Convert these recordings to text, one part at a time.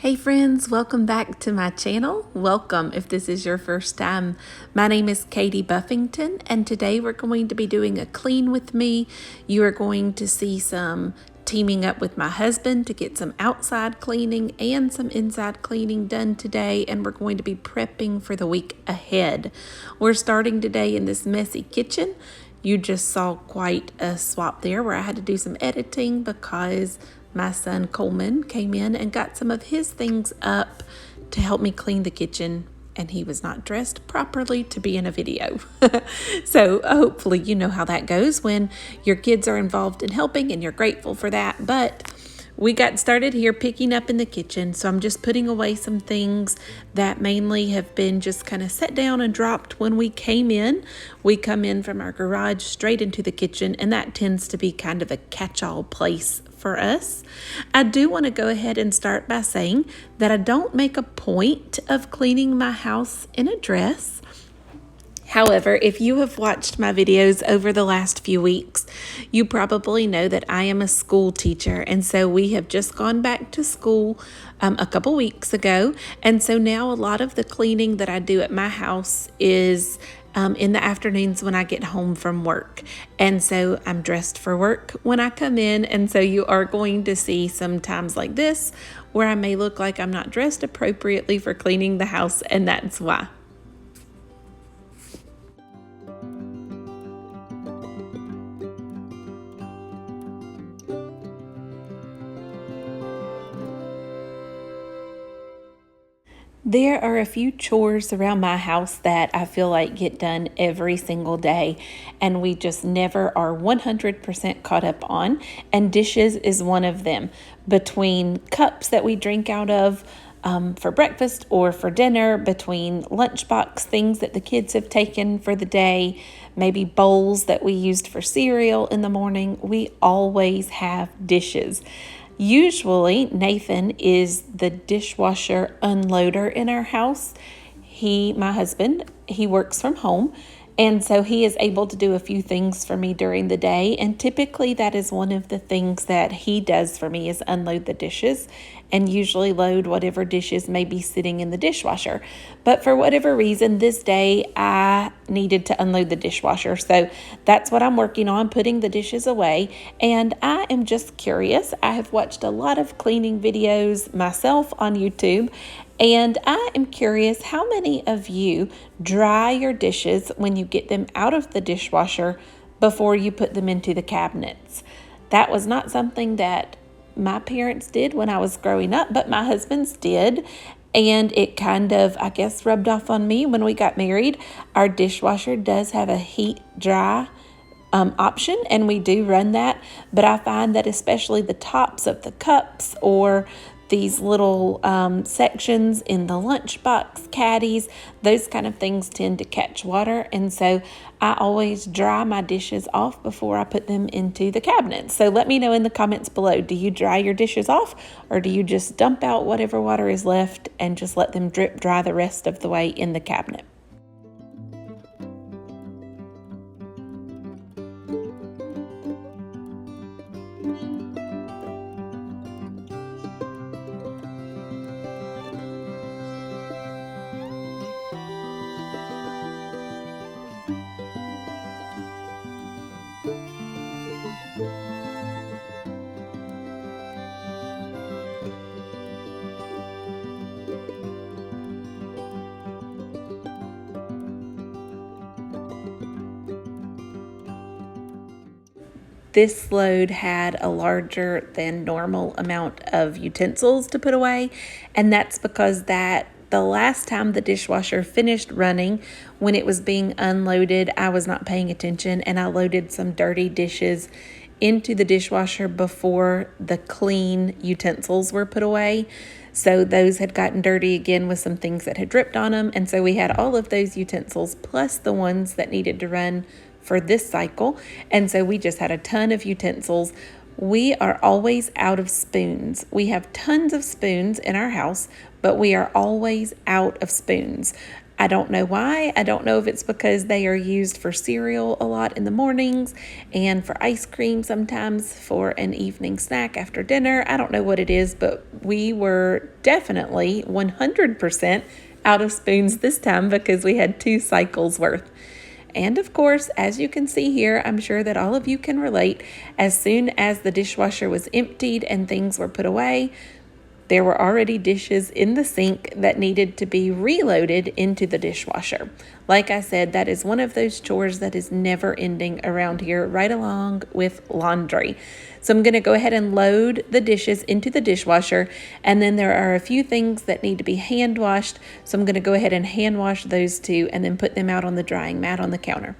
Hey friends, welcome back to my channel. Welcome if this is your first time. My name is Katie Buffington and today we're going to be doing a clean with me. You are going to see some teaming up with my husband to get some outside cleaning and some inside cleaning done today, and we're going to be prepping for the week ahead. We're starting today in this messy kitchen. You just saw quite a swap there where I had to do some editing because my son Coleman came in and got some of his things up to help me clean the kitchen, and he was not dressed properly to be in a video. So hopefully you know how that goes when your kids are involved in helping and you're grateful for that. But we got started here picking up in the kitchen, so I'm just putting away some things that mainly have been just kind of set down and dropped when we came in. We come in from our garage straight into the kitchen, and that tends to be kind of a catch-all place for us. I do want to go ahead and start by saying that I don't make a point of cleaning my house in a dress. However, if you have watched my videos over the last few weeks, you probably know that I am a school teacher, and so we have just gone back to school a couple weeks ago, and so now a lot of the cleaning that I do at my house is in the afternoons when I get home from work. And so I'm dressed for work when I come in, and so you are going to see some times like this where I may look like I'm not dressed appropriately for cleaning the house, and that's why. There are a few chores around my house that I feel like get done every single day, and we just never are 100% caught up on, and dishes is one of them. Between cups that we drink out of for breakfast or for dinner, between lunchbox things that the kids have taken for the day, maybe bowls that we used for cereal in the morning, we always have dishes. Usually, Nathan is the dishwasher unloader in our house. My husband, he works from home, and so he is able to do a few things for me during the day, and typically that is one of the things that he does for me is unload the dishes and usually load whatever dishes may be sitting in the dishwasher. But for whatever reason, this day I needed to unload the dishwasher, so that's what I'm working on, putting the dishes away. And I am just curious. I have watched a lot of cleaning videos myself on YouTube, and I am curious how many of you dry your dishes when you get them out of the dishwasher before you put them into the cabinets. That was not something that my parents did when I was growing up, but my husband's did. And it kind of, I guess, rubbed off on me when we got married. Our dishwasher does have a heat dry option, and we do run that. But I find that especially the tops of the cups or these little sections in the lunchbox caddies, those kind of things tend to catch water, and so I always dry my dishes off before I put them into the cabinet. So let me know in the comments below, do you dry your dishes off, or do you just dump out whatever water is left and just let them drip dry the rest of the way in the cabinet? This load had a larger than normal amount of utensils to put away, and that's because the last time the dishwasher finished running, when it was being unloaded, I was not paying attention, and I loaded some dirty dishes into the dishwasher before the clean utensils were put away. So those had gotten dirty again with some things that had dripped on them, and so we had all of those utensils plus the ones that needed to run for this cycle, and so we just had a ton of utensils. We are always out of spoons. We have tons of spoons in our house, but we are always out of spoons. I don't know why. I don't know if it's because they are used for cereal a lot in the mornings and for ice cream sometimes for an evening snack after dinner. I don't know what it is, but we were definitely 100% out of spoons this time because we had 2 cycles worth. And of course, as you can see here, I'm sure that all of you can relate. As soon as the dishwasher was emptied and things were put away, there were already dishes in the sink that needed to be reloaded into the dishwasher. Like I said, that is one of those chores that is never ending around here, right along with laundry. So I'm going to go ahead and load the dishes into the dishwasher, and then there are a few things that need to be hand washed. So I'm going to go ahead and hand wash those two and then put them out on the drying mat on the counter.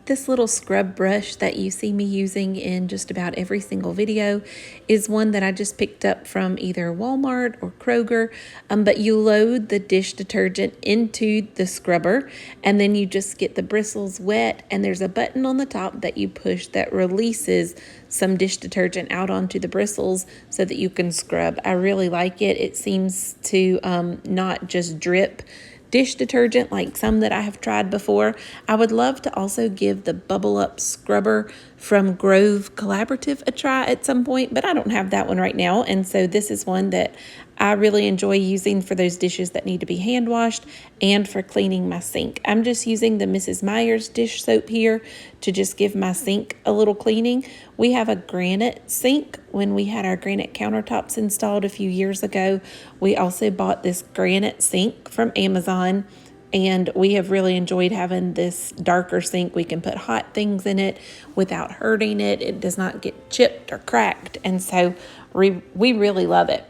This little scrub brush that you see me using in just about every single video is one that I just picked up from either Walmart or Kroger. But you load the dish detergent into the scrubber and then you just get the bristles wet, and there's a button on the top that you push that releases some dish detergent out onto the bristles so that you can scrub. I really like it. It seems to not just drip dish detergent like some that I have tried before. I would love to also give the Bubble Up Scrubber from Grove Collaborative a try at some point, but I don't have that one right now. And so this is one that I really enjoy using for those dishes that need to be hand washed and for cleaning my sink. I'm just using the Mrs. Meyer's dish soap here to just give my sink a little cleaning. We have a granite sink. When we had our granite countertops installed a few years ago, we also bought this granite sink from Amazon, and we have really enjoyed having this darker sink. We can put hot things in it without hurting it. It does not get chipped or cracked, and so we really love it.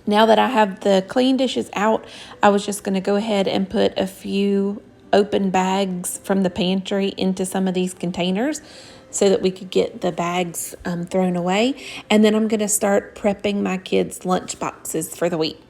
Now that I have the clean dishes out, I was just going to go ahead and put a few open bags from the pantry into some of these containers so that we could get the bags thrown away. And then I'm going to start prepping my kids' lunch boxes for the week.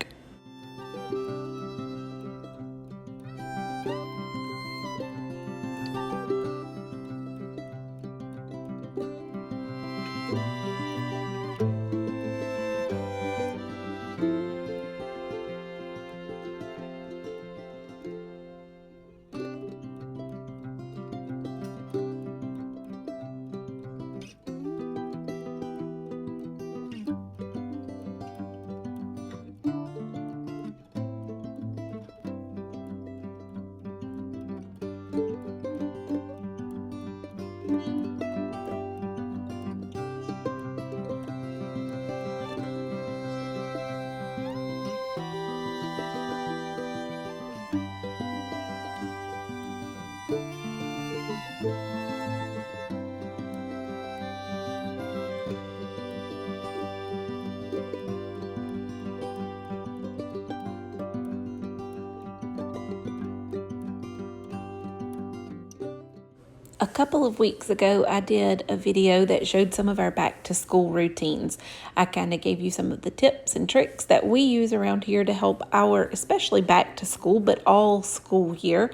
A couple of weeks ago, I did a video that showed some of our back to school routines. I kind of gave you some of the tips and tricks that we use around here to help our, especially back to school, but all school year,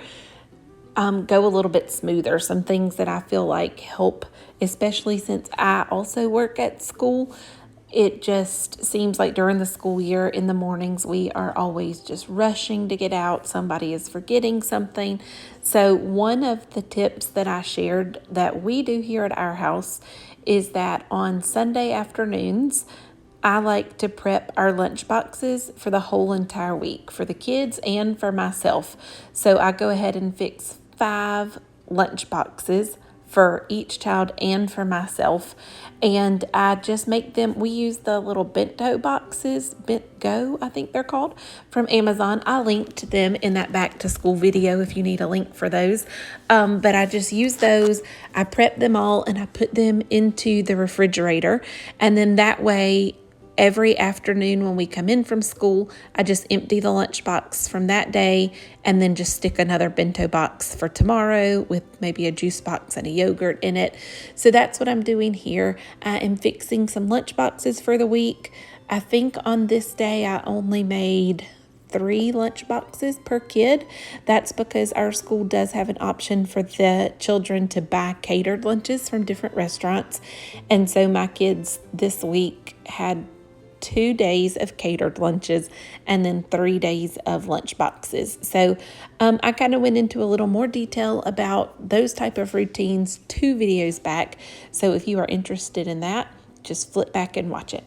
go a little bit smoother. Some things that I feel like help, especially since I also work at school. It just seems like during the school year in the mornings, we are always just rushing to get out. Somebody is forgetting something. So one of the tips that I shared that we do here at our house is that on Sunday afternoons, I like to prep our lunch boxes for the whole entire week for the kids and for myself. So I go ahead and fix 5 lunch boxes for each child and for myself. And I just make them, we use the little bento boxes, Bent Go, I think they're called, from Amazon. I linked them in that back to school video if you need a link for those. But I just use those. I prep them all and I put them into the refrigerator. And then that way, every afternoon when we come in from school, I just empty the lunchbox from that day and then just stick another bento box for tomorrow with maybe a juice box and a yogurt in it. So that's what I'm doing here. I am fixing some lunch boxes for the week. I think on this day I only made 3 lunch boxes per kid. That's because our school does have an option for the children to buy catered lunches from different restaurants. And so my kids this week had 2 days of catered lunches and then 3 days of lunch boxes. So I kind of went into a little more detail about those type of routines 2 videos back. So if you are interested in that, just flip back and watch it.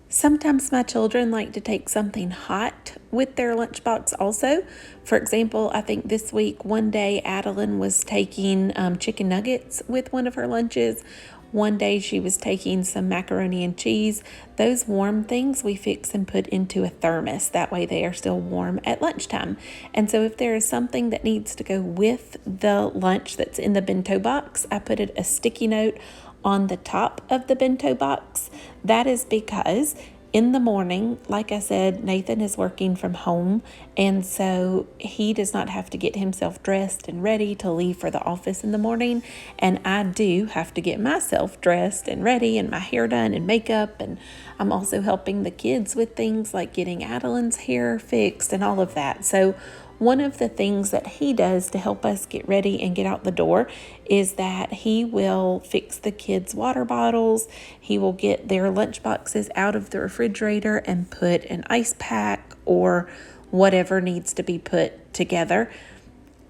Sometimes my children like to take something hot with their lunchbox also. For example, I think this week, one day Adeline was taking chicken nuggets with one of her lunches. One day she was taking some macaroni and cheese. Those warm things we fix and put into a thermos. That way they are still warm at lunchtime. And so if there is something that needs to go with the lunch that's in the bento box, I put a sticky note on the top of the bento box. That is because in the morning, like I said, Nathan is working from home, and so he does not have to get himself dressed and ready to leave for the office in the morning, and I do have to get myself dressed and ready and my hair done and makeup, and I'm also helping the kids with things like getting Adeline's hair fixed and all of that. So one of the things that he does to help us get ready and get out the door is that he will fix the kids' water bottles. He will get their lunch boxes out of the refrigerator and put an ice pack or whatever needs to be put together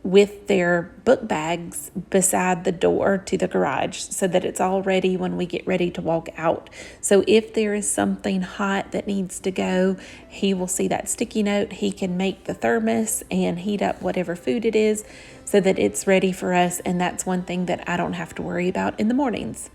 with their book bags beside the door to the garage so that it's all ready when we get ready to walk out. So if there is something hot that needs to go, he will see that sticky note. He can make the thermos and heat up whatever food it is so that it's ready for us. And that's one thing that I don't have to worry about in the mornings.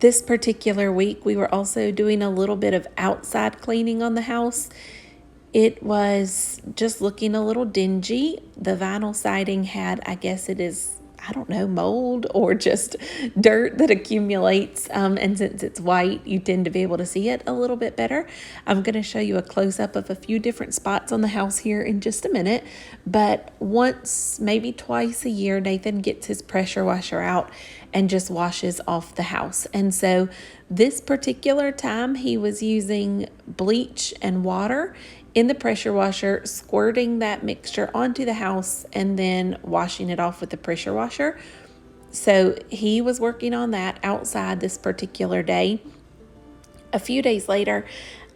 This particular week, we were also doing a little bit of outside cleaning on the house. It was just looking a little dingy. The vinyl siding had, I guess it is I don't know, mold or just dirt that accumulates. And since it's white, you tend to be able to see it a little bit better. I'm going to show you a close-up of a few different spots on the house here in just a minute. But once, maybe twice a year, Nathan gets his pressure washer out and just washes off the house. And so this particular time, he was using bleach and water in the pressure washer, squirting that mixture onto the house and then washing it off with the pressure washer. So he was working on that outside this particular day. A few days later,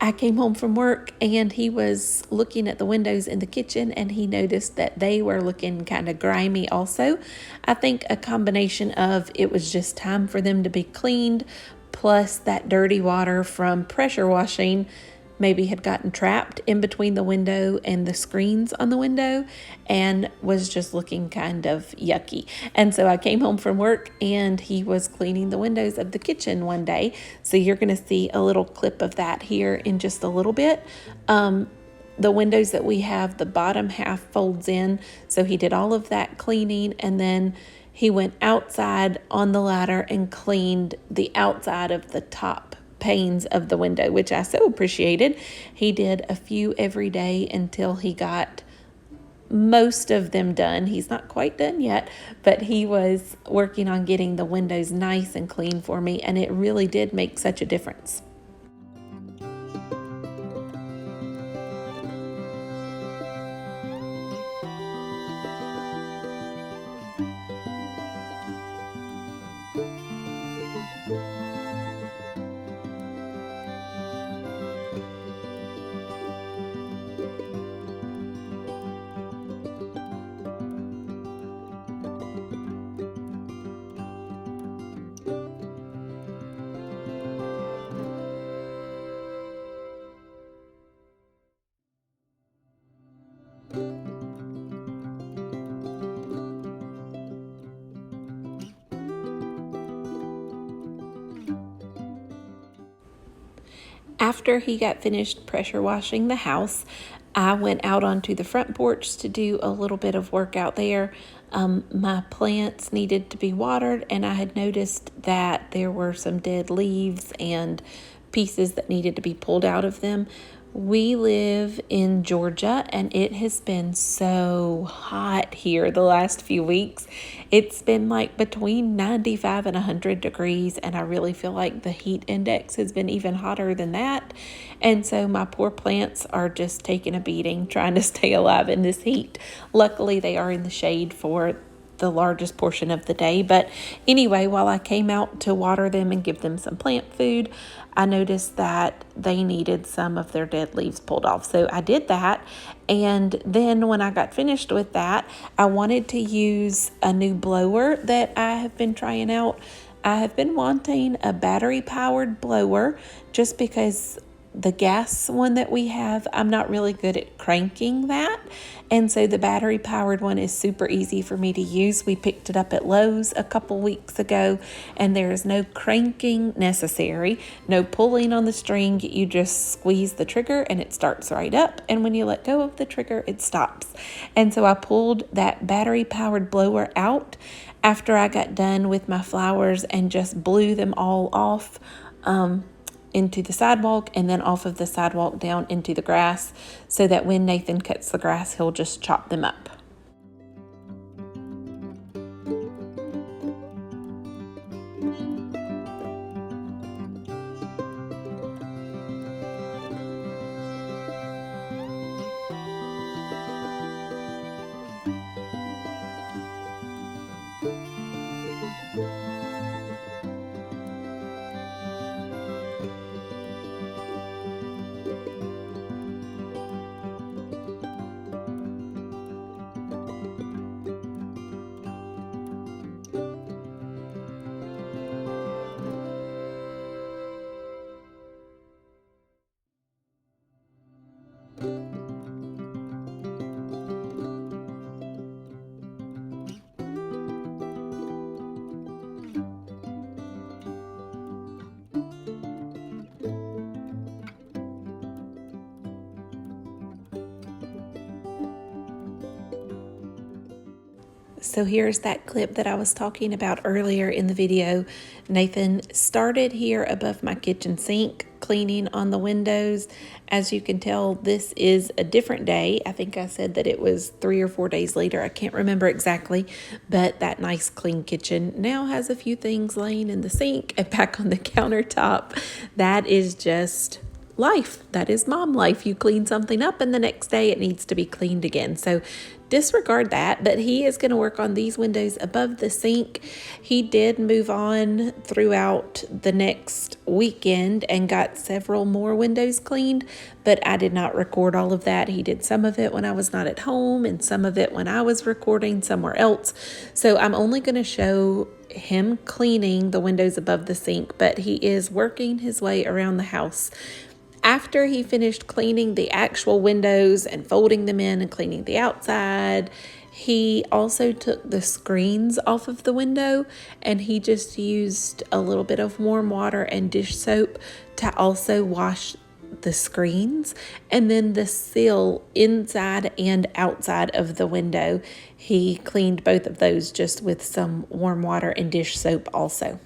I came home from work and he was looking at the windows in the kitchen and he noticed that they were looking kind of grimy also. I think a combination of it was just time for them to be cleaned, plus that dirty water from pressure washing maybe had gotten trapped in between the window and the screens on the window and was just looking kind of yucky. And so I came home from work and he was cleaning the windows of the kitchen one day. So you're going to see a little clip of that here in just a little bit. The windows that we have, the bottom half folds in. So he did all of that cleaning and then he went outside on the ladder and cleaned the outside of the top panes of the window, which I so appreciated. He did a few every day until he got most of them done. He's not quite done yet, but he was working on getting the windows nice and clean for me, and it really did make such a difference. After he got finished pressure washing the house, I went out onto the front porch to do a little bit of work out there. My plants needed to be watered, and I had noticed that there were some dead leaves and pieces that needed to be pulled out of them. We live in Georgia and it has been so hot here the last few weeks. It's been like between 95 and 100 degrees, and I really feel like the heat index has been even hotter than that. And so my poor plants are just taking a beating trying to stay alive in this heat. Luckily, they are in the shade for the largest portion of the day. But anyway, while I came out to water them and give them some plant food, I noticed that they needed some of their dead leaves pulled off. So I did that. And then when I got finished with that, I wanted to use a new blower that I have been trying out. I have been wanting a battery powered blower just because the gas one that we have, I'm not really good at cranking that. And so the battery powered one is super easy for me to use. We picked it up at Lowe's a couple weeks ago, and there is no cranking necessary, no pulling on the string. You just squeeze the trigger and it starts right up. And when you let go of the trigger, it stops. And so I pulled that battery powered blower out after I got done with my flowers and just blew them all off. Into the sidewalk and then off of the sidewalk down into the grass, so that when Nathan cuts the grass, he'll just chop them up. So here's that clip that I was talking about earlier in the video. Nathan started here above my kitchen sink, cleaning on the windows. As you can tell, this is a different day. I think I said that it was 3 or 4 days later. I can't remember exactly, but that nice clean kitchen now has a few things laying in the sink and back on the countertop. That is just life. That is mom life. You clean something up and the next day it needs to be cleaned again. So disregard that, but he is going to work on these windows above the sink. He did move on throughout the next weekend and got several more windows cleaned, but I did not record all of that. He did some of it when I was not at home and some of it when I was recording somewhere else. So I'm only going to show him cleaning the windows above the sink, but he is working his way around the house. After he finished cleaning the actual windows and folding them in and cleaning the outside, he also took the screens off of the window and he just used a little bit of warm water and dish soap to also wash the screens, and then the sill inside and outside of the window. He cleaned both of those just with some warm water and dish soap also.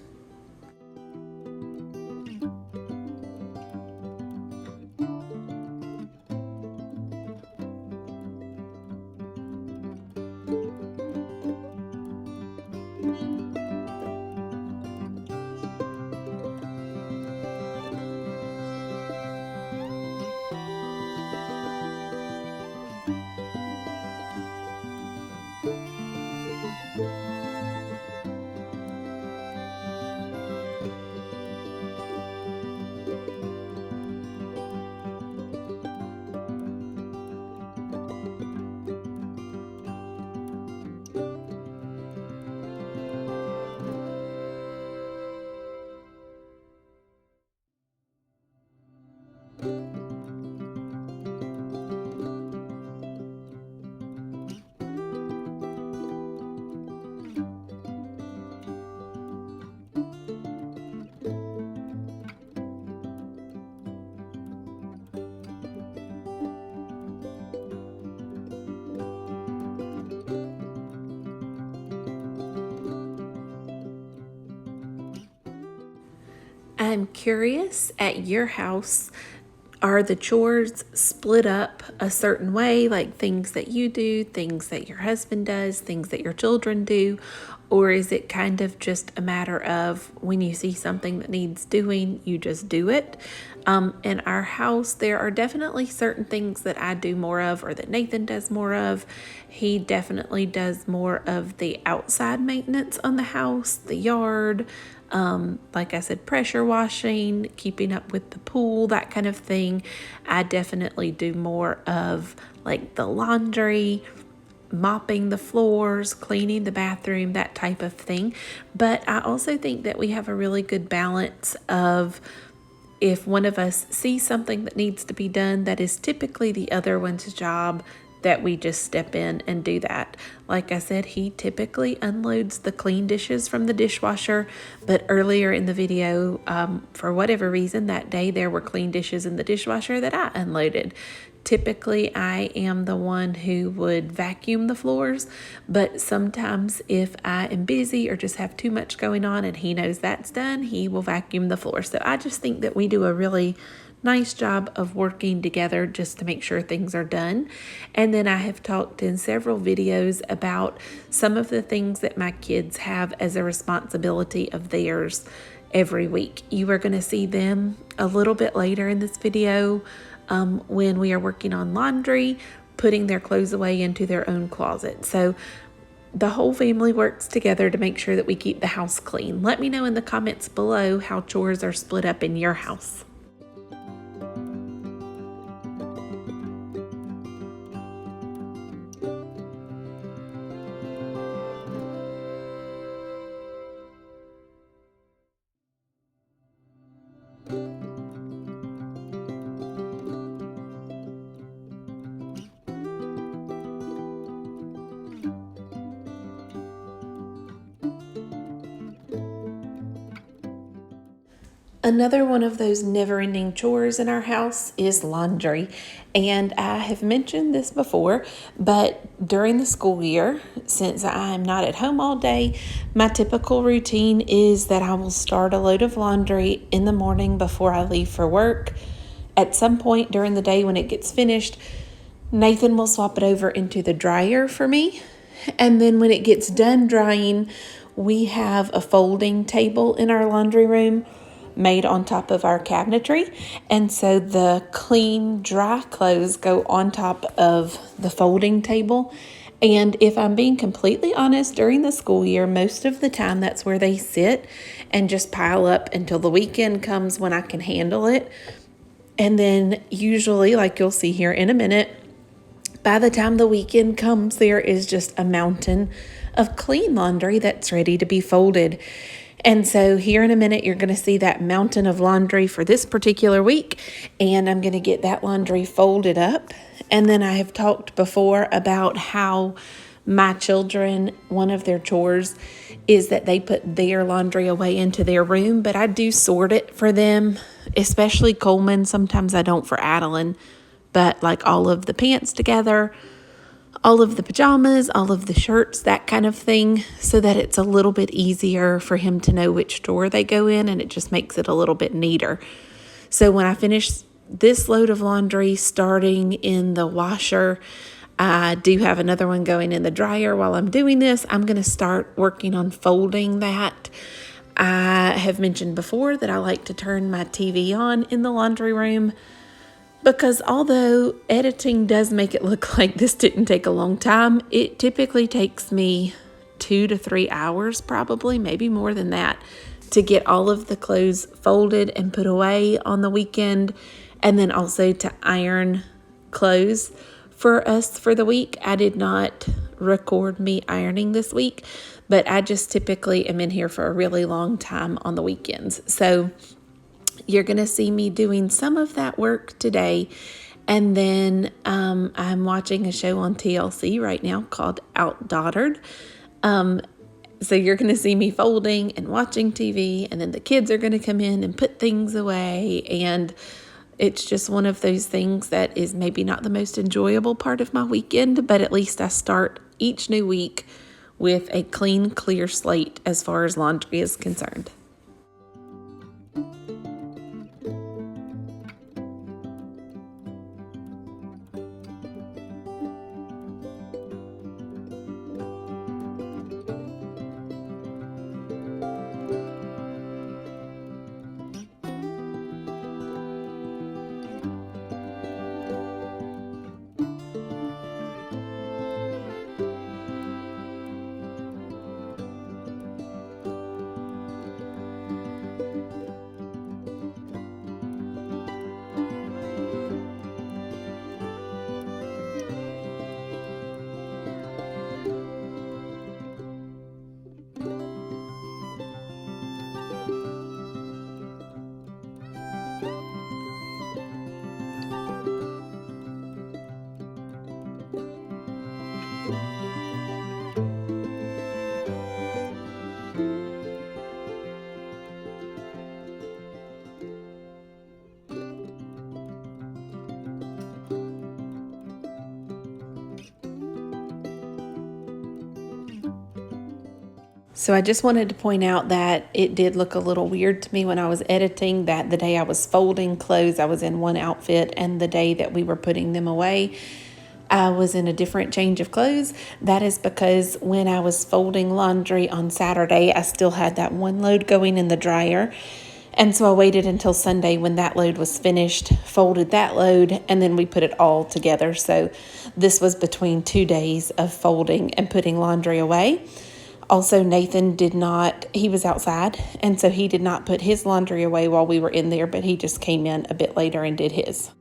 I'm curious, at your house, are the chores split up a certain way, like things that you do, things that your husband does, things that your children do? Or is it kind of just a matter of when you see something that needs doing, you just do it? In our house, there are definitely certain things that I do more of or that Nathan does more of. He definitely does more of the outside maintenance on the house, the yard, like I said, pressure washing, keeping up with the pool, that kind of thing. I definitely do more of like the laundry, mopping the floors, cleaning the bathroom, that type of thing. But I also think that we have a really good balance of, if one of us sees something that needs to be done, that is typically the other one's job, that we just step in and do that. Like I said, he typically unloads the clean dishes from the dishwasher, but earlier in the video, for whatever reason, that day there were clean dishes in the dishwasher that I unloaded. Typically, I am the one who would vacuum the floors, but sometimes if I am busy or just have too much going on and he knows that's done, he will vacuum the floor. So I just think that we do a really nice job of working together just to make sure things are done. And then I have talked in several videos about some of the things that my kids have as a responsibility of theirs every week. You are going to see them a little bit later in this video when we are working on laundry, putting their clothes away into their own closet. So the whole family works together to make sure that we keep the house clean. Let me know in the comments below how chores are split up in your house. Another one of those never-ending chores in our house is laundry. And I have mentioned this before, but during the school year, since I'm not at home all day, my typical routine is that I will start a load of laundry in the morning before I leave for work. At some point during the day when it gets finished, Nathan will swap it over into the dryer for me. And then when it gets done drying, we have a folding table in our laundry room made on top of our cabinetry. And so the clean, dry clothes go on top of the folding table. And if I'm being completely honest, during the school year, most of the time that's where they sit and just pile up until the weekend comes when I can handle it. And then usually, like you'll see here in a minute, by the time the weekend comes, there is just a mountain of clean laundry that's ready to be folded. And so here in a minute, you're going to see that mountain of laundry for this particular week. And I'm going to get that laundry folded up. And then I have talked before about how my children, one of their chores is that they put their laundry away into their room. But I do sort it for them, especially Coleman. Sometimes I don't for Adeline. But like all of the pants together, all of the pajamas, all of the shirts, that kind of thing, so that it's a little bit easier for him to know which drawer they go in, and it just makes it a little bit neater. So when I finish this load of laundry starting in the washer, I do have another one going in the dryer. While I'm doing this, I'm going to start working on folding that. I have mentioned before that I like to turn my TV on in the laundry room, because although editing does make it look like this didn't take a long time, it typically takes me 2 to 3 hours, probably, maybe more than that, to get all of the clothes folded and put away on the weekend, and then also to iron clothes for us for the week. I did not record me ironing this week, but I just typically am in here for a really long time on the weekends. So you're going to see me doing some of that work today. And then I'm watching a show on TLC right now called Outdaughtered. So you're going to see me folding and watching TV. And then the kids are going to come in and put things away. And it's just one of those things that is maybe not the most enjoyable part of my weekend. But at least I start each new week with a clean, clear slate as far as laundry is concerned. So I just wanted to point out that it did look a little weird to me when I was editing that the day I was folding clothes, I was in one outfit, and the day that we were putting them away, I was in a different change of clothes. That is because when I was folding laundry on Saturday, I still had that one load going in the dryer. And so I waited until Sunday when that load was finished, folded that load, and then we put it all together. So this was between 2 days of folding and putting laundry away. Also, Nathan he was outside, and so he did not put his laundry away while we were in there, but he just came in a bit later and did his.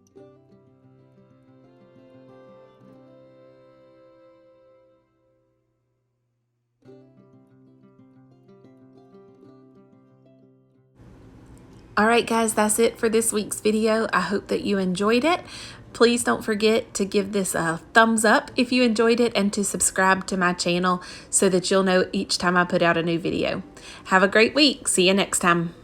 All right, guys, that's it for this week's video. I hope that you enjoyed it. Please don't forget to give this a thumbs up if you enjoyed it, and to subscribe to my channel so that you'll know each time I put out a new video. Have a great week. See you next time.